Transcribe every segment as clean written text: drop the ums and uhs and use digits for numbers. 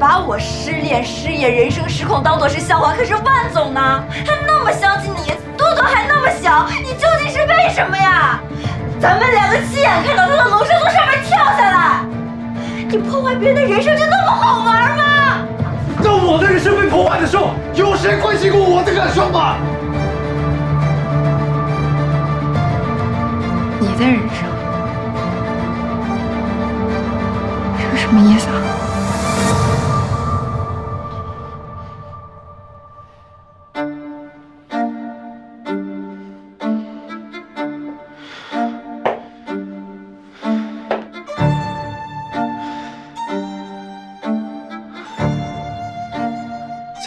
把我失恋、失业、人生失控当作是笑话，可是万总呢？他那么相信你，多多还那么小，你究竟是为什么呀？咱们两个亲眼看到他的龙身从上面跳下来，你破坏别人的人生就那么好玩吗？当我的人生被破坏的时候，有谁关心过我的感受吗？你的人生是个什么意思啊？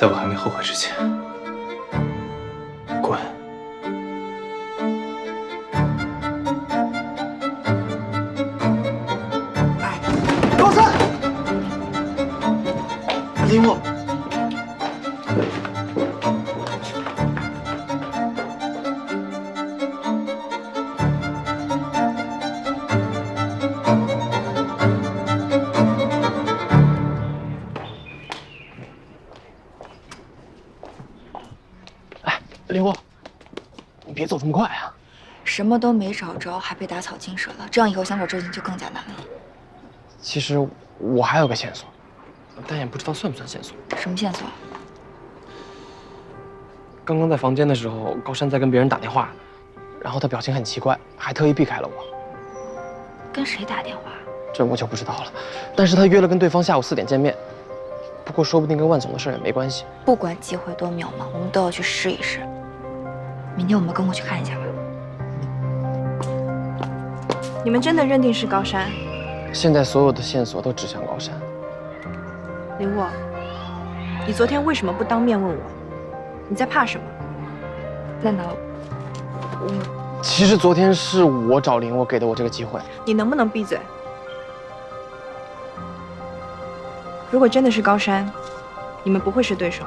在我还没后悔之前，滚！高山，林木，林沃，你别走这么快啊！什么都没找着，还被打草惊蛇了，这样以后想找证据就更加难了。其实我还有个线索，但也不知道算不算线索。什么线索？刚刚在房间的时候，高山在跟别人打电话，然后他表情很奇怪，还特意避开了我。跟谁打电话？这我就不知道了。但是他约了跟对方下午4点见面，不过说不定跟万总的事也没关系。不管机会多渺茫，我们都要去试一试。明天我们跟过去看一下吧。你们真的认定是高山？现在所有的线索都指向高山。林沃，你昨天为什么不当面问我？你在怕什么？难道其实昨天是我找林沃给的我这个机会。你能不能闭嘴？如果真的是高山，你们不会是对手。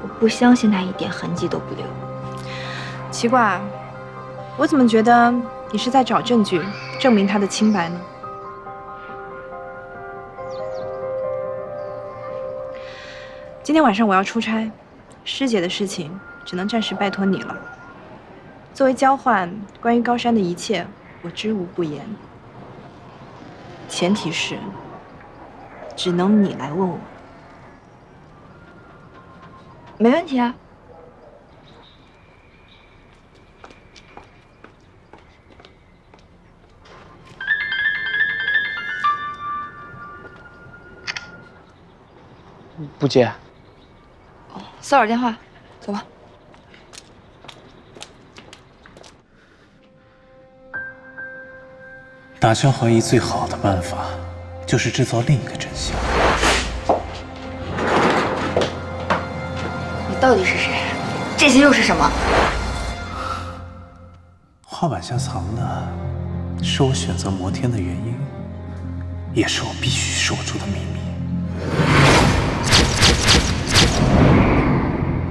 我不相信他一点痕迹都不留。奇怪，我怎么觉得你是在找证据证明他的清白呢？今天晚上我要出差，师姐的事情只能暂时拜托你了。作为交换，关于高山的一切我知无不言，前提是只能你来问我。没问题啊。不接。骚扰电话，走吧。打消怀疑最好的办法，就是制造另一个真相。你到底是谁？这些又是什么？画板下藏的，是我选择摩天的原因，也是我必须守住的秘密。